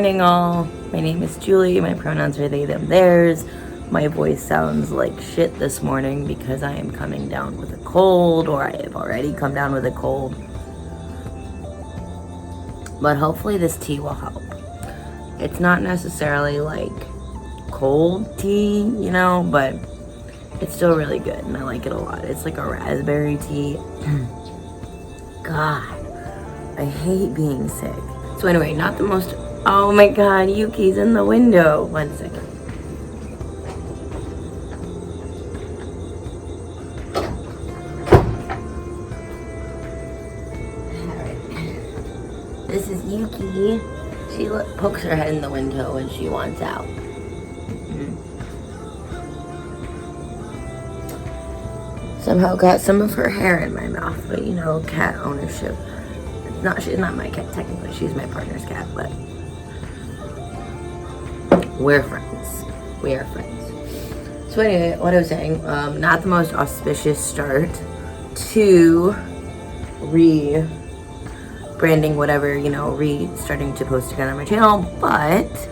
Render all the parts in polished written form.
morning, all. My name is Julie. My pronouns are they, them, theirs. My voice sounds like shit this morning because I am coming down with a cold, or I have already come down with a cold. But hopefully this tea will help. It's not necessarily like cold tea, you know, but it's still really good and I like it a lot. It's like a raspberry tea. God, I hate being sick. So anyway, not the most... Oh my God, Yuki's in the window. 1 second. Alright. This is Yuki. She pokes her head in the window when she wants out. Somehow got some of her hair in my mouth, but you know, cat ownership. She's not my cat technically, she's my partner's cat, but we're friends. We are friends. So anyway, what I was saying, not the most auspicious start to rebranding whatever, you know, starting to post again on my channel, but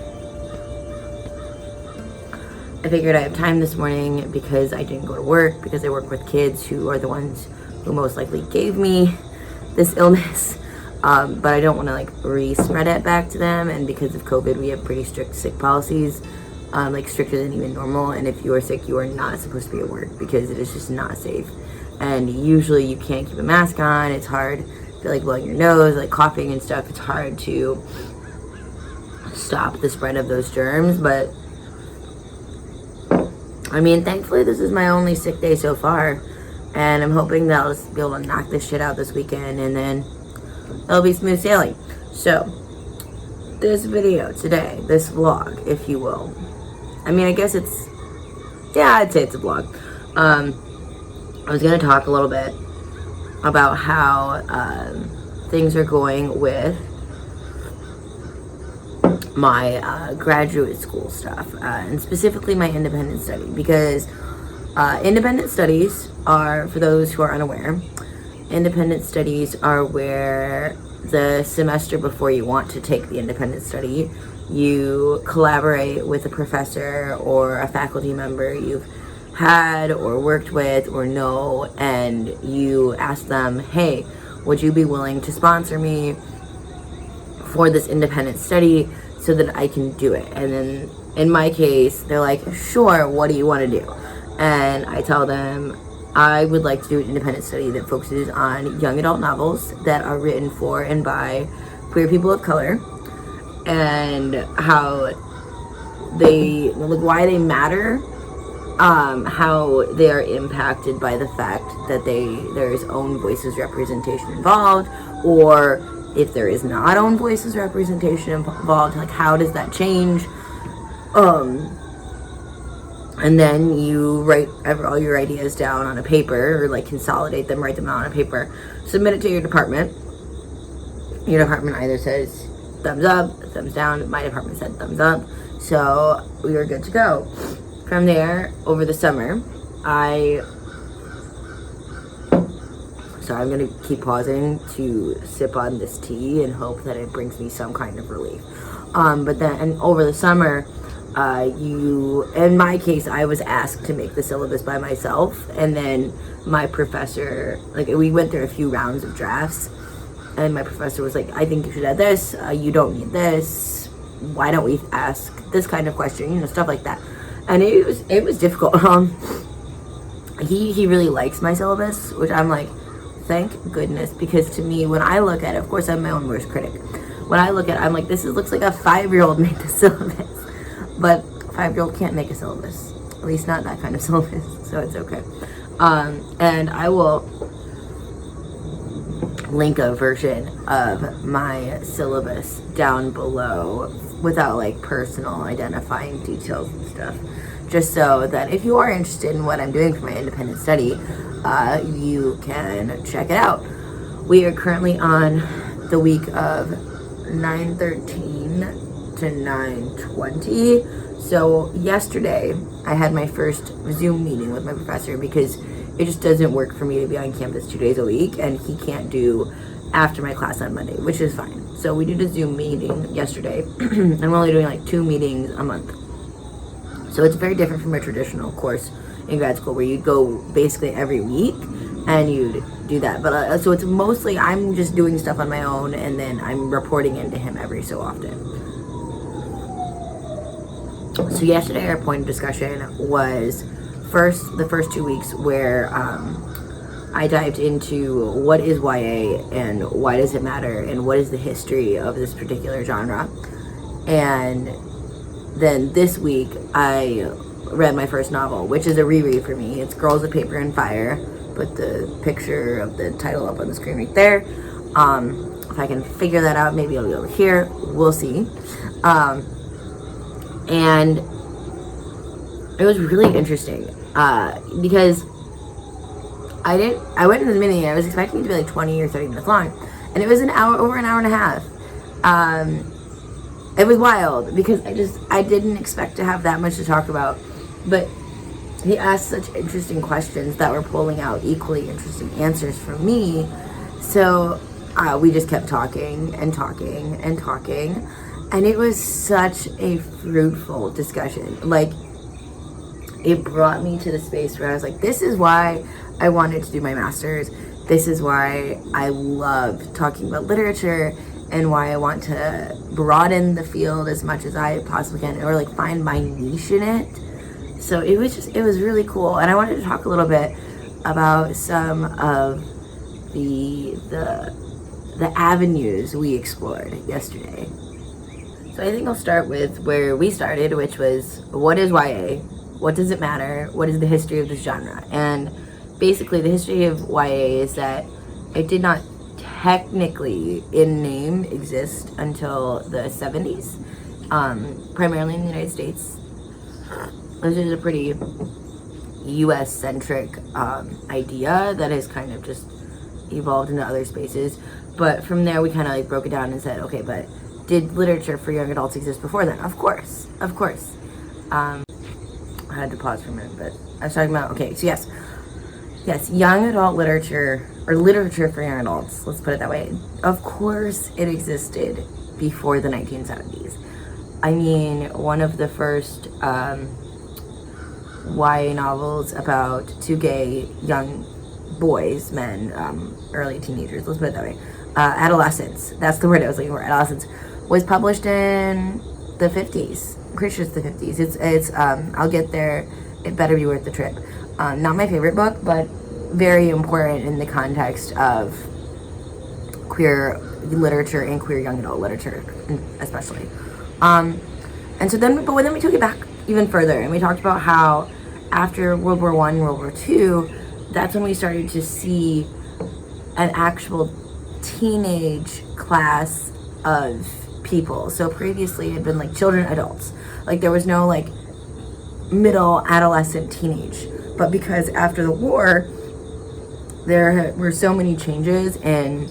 I figured I have time this morning because I didn't go to work, because I work with kids who are the ones who most likely gave me this illness. But I don't want to like re-spread it back to them, and because of COVID we have pretty strict sick policies, like stricter than even normal, and if you are sick you are not supposed to be at work because it is just not safe, and usually you can't keep a mask on. It's hard if you're like blowing your nose, like coughing and stuff. It's hard to stop the spread of those germs, but I mean, thankfully this is my only sick day so far, and I'm hoping that I'll just be able to knock this shit out this weekend, and then it'll be smooth sailing. So, this video today, this vlog, if you will. I mean, I guess it's, yeah, I'd say it's a vlog. I was going to talk a little bit about how things are going with my graduate school stuff, and specifically my independent study, because independent studies are, for those who are unaware, independent studies are where the semester before you want to take the independent study, you collaborate with a professor or a faculty member you've had or worked with or know, and you ask them, hey, would you be willing to sponsor me for this independent study so that I can do it? And then in my case, they're like, sure, what do you want to do? And I tell them, I would like to do an independent study that focuses on young adult novels that are written for and by queer people of color, and how they, like, why they matter, how they are impacted by the fact that there is own voices representation involved, or if there is not own voices representation involved, like how does that change? And then you write all your ideas down on a paper, or like consolidate them, write them out on a paper, submit it to your department. Your department either says thumbs up, thumbs down. My department said thumbs up, so we were good to go. From there, over the summer, so I'm gonna keep pausing to sip on this tea and hope that it brings me some kind of relief. But then over the summer, in my case, I was asked to make the syllabus by myself, and then my professor, like, we went through a few rounds of drafts, and my professor was like, I think you should add this, you don't need this, why don't we ask this kind of question, you know, stuff like that. And it was difficult. He really likes my syllabus, which I'm like, thank goodness, because to me, when I look at it, of course I'm my own worst critic, when I look at it, I'm like, this looks like a 5-year-old made the syllabus. But a 5-year-old can't make a syllabus, at least not that kind of syllabus, so it's okay. And I will link a version of my syllabus down below without like personal identifying details and stuff, just so that if you are interested in what I'm doing for my independent study, you can check it out. We are currently on the week of 9/13 to 9/20. So yesterday I had my first Zoom meeting with my professor, because it just doesn't work for me to be on campus 2 days a week, and he can't do after my class on Monday, which is fine. So we did a Zoom meeting yesterday, and we're only doing like 2 meetings a month. So it's very different from a traditional course in grad school where you'd go basically every week and you'd do that. But so it's mostly I'm just doing stuff on my own, and then I'm reporting into him every so often. So yesterday our point of discussion was the first 2 weeks where I dived into what is YA and why does it matter and what is the history of this particular genre. And then this week I read my first novel, which is a reread for me. It's Girls of Paper and Fire. Put the picture of the title up on the screen right there. If I can figure that out, maybe I'll be over here. We'll see. And it was really interesting because I went in the meeting, I was expecting it to be like 20 or 30 minutes long, and it was over an hour and a half. It was wild because I didn't expect to have that much to talk about, but he asked such interesting questions that were pulling out equally interesting answers from me. So we just kept talking and talking and talking, and it was such a fruitful discussion. Like, it brought me to the space where I was like, this is why I wanted to do my master's. This is why I love talking about literature and why I want to broaden the field as much as I possibly can, or like find my niche in it. So it was really cool. And I wanted to talk a little bit about some of the avenues we explored yesterday. So I think I'll start with where we started, which was, what is YA? What does it matter? What is the history of this genre? And basically the history of YA is that it did not technically in name exist until the 70s, primarily in the United States. This is a pretty US centric idea that has kind of just evolved into other spaces. But from there we kind of like broke it down and said, okay, but did literature for young adults exist before then? Of course. I had to pause for a minute, but I was talking about, okay, so yes, young adult literature, or literature for young adults, let's put it that way. Of course it existed before the 1970s. I mean, one of the first YA novels about two gay young boys, men, early teenagers, let's put it that way, adolescents, that's the word I was looking for, adolescents, was published in the 50s. I'm pretty sure it's the 50s. It's I'll get there, it better be worth the trip. Not my favorite book, but very important in the context of queer literature and queer young adult literature, especially. And so then we took it back even further, and we talked about how after World War I, World War II, that's when we started to see an actual teenage class of people. So previously it had been like children, adults. Like there was no like middle, adolescent, teenage. But because after the war, there were so many changes in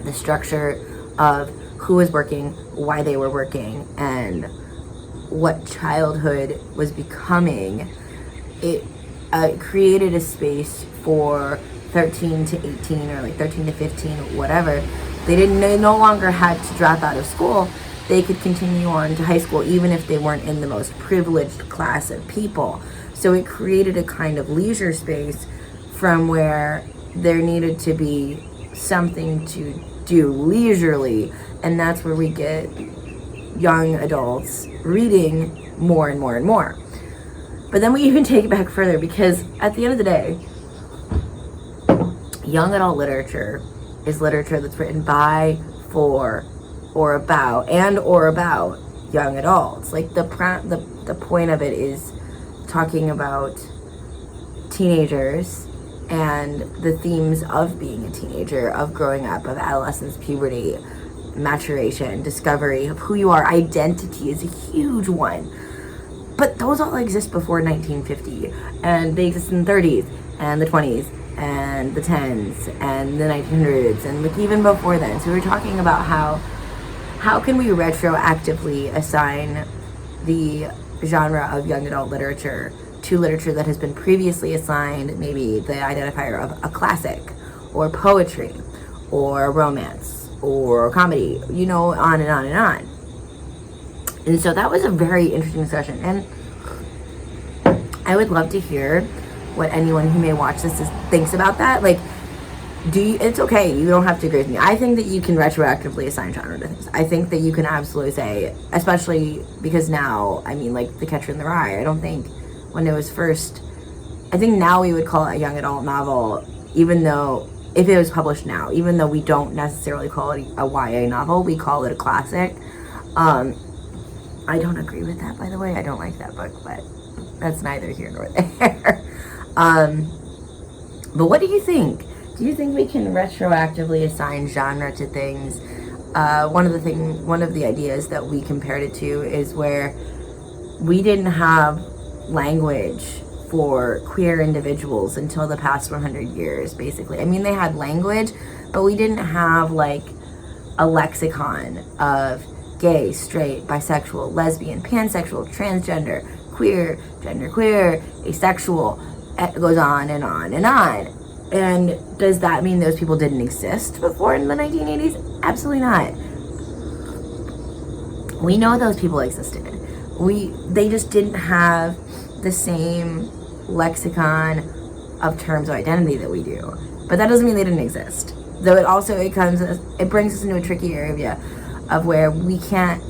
the structure of who was working, why they were working, and what childhood was becoming, it created a space for 13 to 18 or like 13 to 15, whatever. They no longer had to drop out of school. They could continue on to high school even if they weren't in the most privileged class of people. So it created a kind of leisure space from where there needed to be something to do leisurely, and that's where we get young adults reading more and more and more. But then we even take it back further, because at the end of the day, young adult literature is literature that's written by, for, or about young adults. Like the point of it is talking about teenagers and the themes of being a teenager, of growing up, of adolescence, puberty, maturation, discovery of who you are. Identity is a huge one. But those all exist before 1950, and they exist in the 30s and the 20s and the 10s and the 1900s and like even before then. So we're talking about how can we retroactively assign the genre of young adult literature to literature that has been previously assigned maybe the identifier of a classic or poetry or romance or comedy, you know, on and on and on. And so that was a very interesting session, and I would love to hear what anyone who may watch this thinks about that. Like, it's okay, you don't have to agree with me. I think that you can retroactively assign genre to things. I think that you can absolutely say, especially because now, I mean, like The Catcher in the Rye, I don't think when it was first, I think now we would call it a young adult novel, even though, if it was published now, even though we don't necessarily call it a YA novel, we call it a classic. I don't agree with that, by the way. I don't like that book, but that's neither here nor there. But what do you think? Do you think we can retroactively assign genre to things? One of the ideas that we compared it to is where we didn't have language for queer individuals until the past 100 years, basically. I mean, they had language, but we didn't have like a lexicon of gay, straight, bisexual, lesbian, pansexual, transgender, queer, genderqueer, asexual. It goes on and on and on. And does that mean those people didn't exist before in the 1980s? Absolutely not. We know those people existed. They just didn't have the same lexicon of terms of identity that we do. But that doesn't mean they didn't exist. Though it brings us into a tricky area of where we can't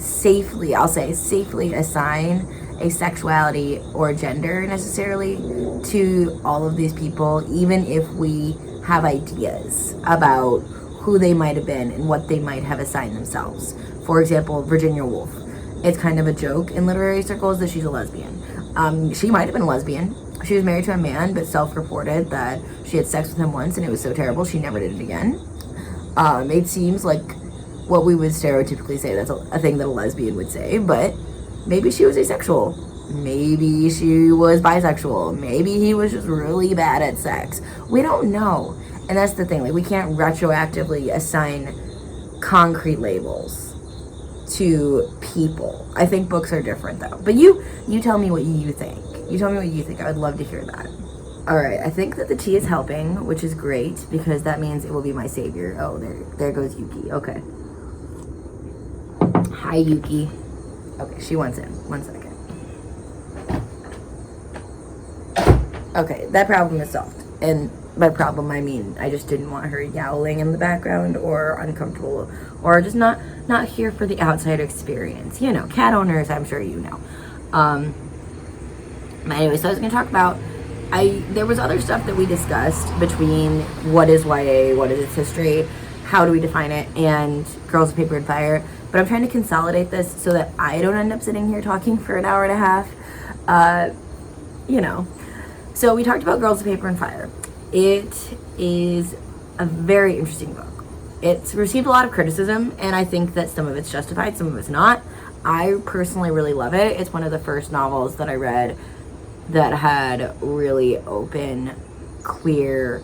safely assign a sexuality or gender necessarily to all of these people, even if we have ideas about who they might have been and what they might have assigned themselves. For example, Virginia Woolf. It's kind of a joke in literary circles that she's a lesbian. She might have been a lesbian. She was married to a man, but self-reported that she had sex with him once and it was so terrible she never did it again. It seems like what we would stereotypically say that's a thing that a lesbian would say, but maybe she was asexual. Maybe she was bisexual. Maybe he was just really bad at sex. We don't know. And that's the thing. Like, we can't retroactively assign concrete labels to people. I think books are different, though. But you tell me what you think. You tell me what you think. I would love to hear that. All right. I think that the tea is helping, which is great because that means it will be my savior. Oh, there goes Yuki. Okay. Hi, Yuki. Okay, she wants in. 1 second. Okay, that problem is solved. And by problem, I mean I just didn't want her yowling in the background or uncomfortable or just not here for the outside experience. You know, cat owners, I'm sure you know. But anyway, so I was going to talk about, there was other stuff that we discussed between what is YA, what is its history, how do we define it, and Girls of Paper and Fire. But I'm trying to consolidate this so that I don't end up sitting here talking for an hour and a half. You know. So we talked about Girls of Paper and Fire. It is a very interesting book. It's received a lot of criticism, and I think that some of it's justified, some of it's not. I personally really love it. It's one of the first novels that I read that had really open, queer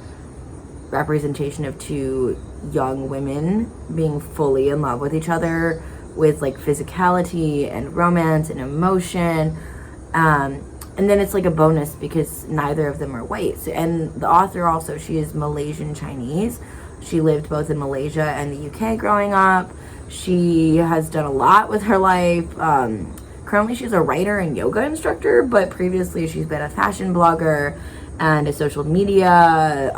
representation of two young women being fully in love with each other with like physicality and romance and emotion. And then it's like a bonus because neither of them are white. So, and the author also, she is Malaysian Chinese. She lived both in Malaysia and the UK growing up. She has done a lot with her life. Currently she's a writer and yoga instructor, but previously she's been a fashion blogger and a social media,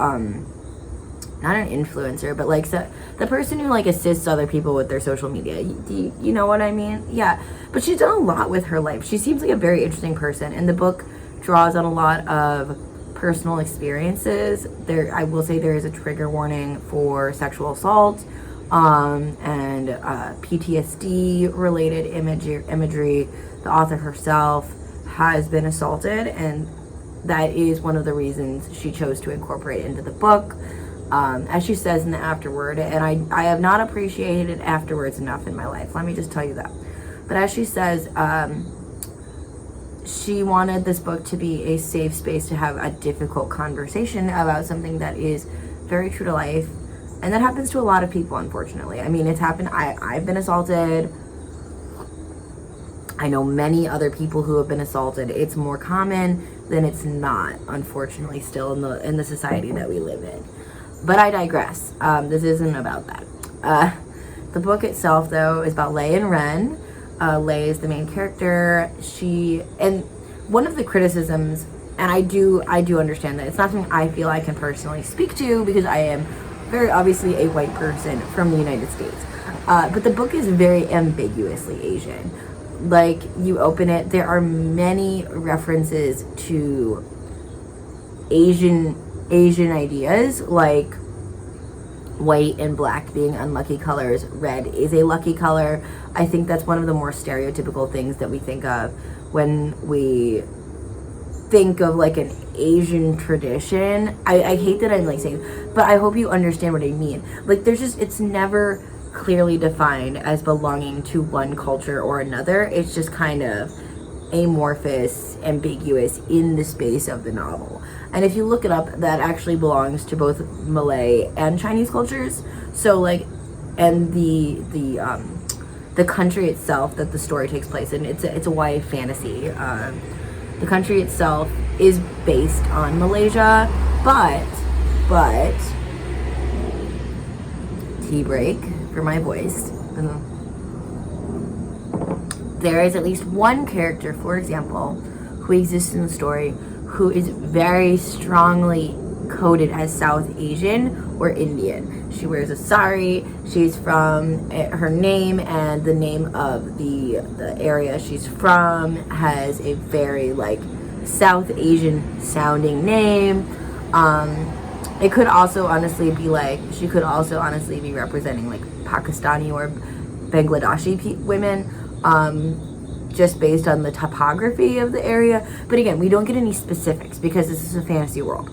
not an influencer, but like the person who like assists other people with their social media. You know what I mean? Yeah. But she's done a lot with her life. She seems like a very interesting person, and the book draws on a lot of personal experiences. I will say there is a trigger warning for sexual assault, and PTSD related imagery. The author herself has been assaulted, and that is one of the reasons she chose to incorporate into the book. As she says in the afterword, and I have not appreciated afterwards enough in my life, let me just tell you that. But as she says, she wanted this book to be a safe space to have a difficult conversation about something that is very true to life, and that happens to a lot of people, unfortunately. I mean, it's happened. I've been assaulted. I know many other people who have been assaulted. It's more common than it's not, unfortunately, still in the society that we live in. But I digress. This isn't about that. The book itself, though, is about Lei and Ren. Lei is the main character. And one of the criticisms, and I do understand that it's not something I feel I can personally speak to because I am very obviously a white person from the United States. But the book is very ambiguously Asian. Like, you open it, there are many references to Asian ideas, like white and black being unlucky colors. Red is a lucky color. I think that's one of the more stereotypical things that we think of when we think of like an Asian tradition. I hate that I'm like saying, but I hope you understand what I mean. Like, it's never clearly defined as belonging to one culture or another. It's just kind of amorphous, ambiguous in the space of the novel. And if you look it up, that actually belongs to both Malay and Chinese cultures. So like, and the country itself that the story takes place in, it's a YA fantasy. The country itself is based on Malaysia, but tea break for my voice. There is at least one character, for example, who exists in the story who is very strongly coded as South Asian or Indian. She wears a sari. She's from, her name and the name of the area she's from has a very like South Asian sounding name. It could also honestly be like, she could also honestly be representing like Pakistani or Bangladeshi women, just based on the topography of the area. But again, we don't get any specifics because this is a fantasy world,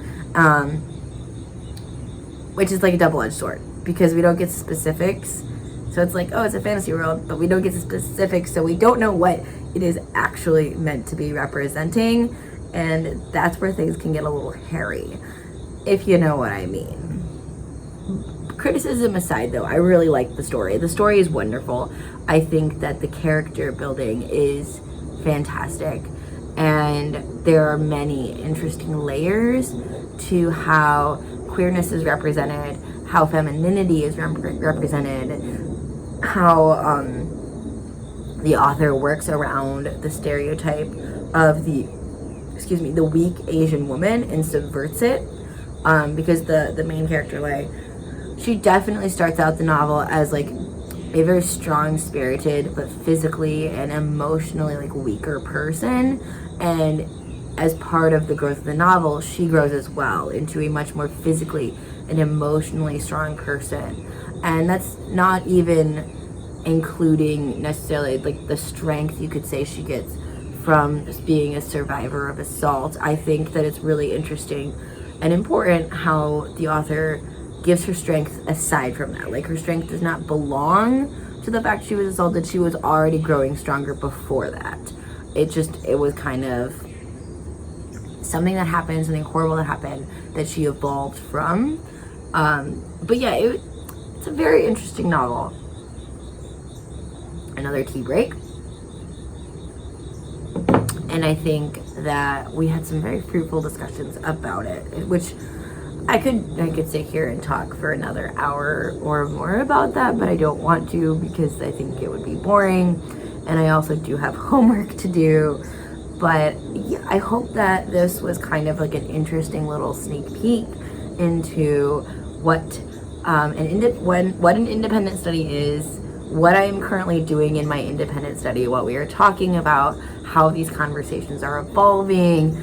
which is like a double-edged sword because we don't get specifics. So it's like, oh, it's a fantasy world, but we don't get the specifics, so we don't know what it is actually meant to be representing, and that's where things can get a little hairy, if you know what I mean. Criticism aside, though, I really like the story. The story is wonderful. I think that the character building is fantastic, and there are many interesting layers to how queerness is represented, how femininity is represented, how the author works around the stereotype of the weak Asian woman and subverts it, because the main character, like, she definitely starts out the novel as like a very strong-spirited but physically and emotionally like weaker person, and as part of the growth of the novel, she grows as well into a much more physically and emotionally strong person. And that's not even including necessarily like the strength you could say she gets from being a survivor of assault. I think that it's really interesting and important how the author gives her strength aside from that. Like, her strength does not belong to the fact she was assaulted. She was already growing stronger before that. It was kind of something that happened, something horrible that happened that she evolved from. But yeah, it's a very interesting novel. Another tea break. And I think that we had some very fruitful discussions about it, which I could sit here and talk for another hour or more about that, but I don't want to because I think it would be boring, and I also do have homework to do. But yeah, I hope that this was kind of like an interesting little sneak peek into what an independent study is, what I'm currently doing in my independent study, what we are talking about, how these conversations are evolving,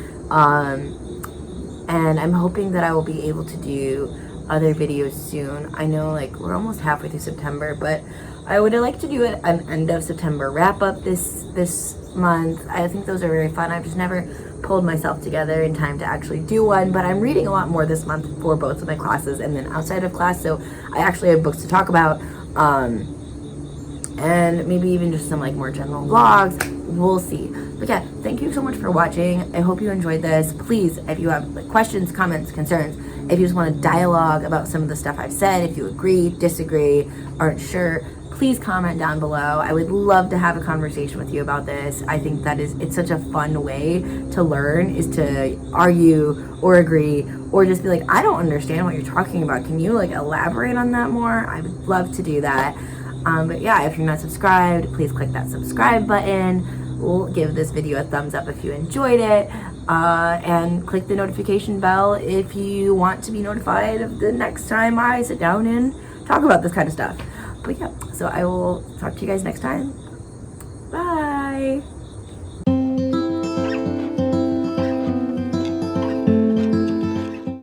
and I'm hoping that I will be able to do other videos soon. I know, like, we're almost halfway through September, but I would like to do an end of September wrap up this month. I think those are very fun. I've just never pulled myself together in time to actually do one, but I'm reading a lot more this month for both of my classes and then outside of class, so I actually have books to talk about, and maybe even just some like more general vlogs. We'll see. But yeah, thank you so much for watching. I hope you enjoyed this. Please, if you have like questions, comments, concerns, if you just want to dialogue about some of the stuff I've said, if you agree, disagree, aren't sure, please comment down below. I would love to have a conversation with you about this. I think that it's such a fun way to learn, is to argue or agree, or just be like, I don't understand what you're talking about. Can you like elaborate on that more? I would love to do that. But yeah, if you're not subscribed, please click that subscribe button. We'll give this video a thumbs up if you enjoyed it. And click the notification bell if you want to be notified of the next time I sit down and talk about this kind of stuff. But yeah, so I will talk to you guys next time. Bye.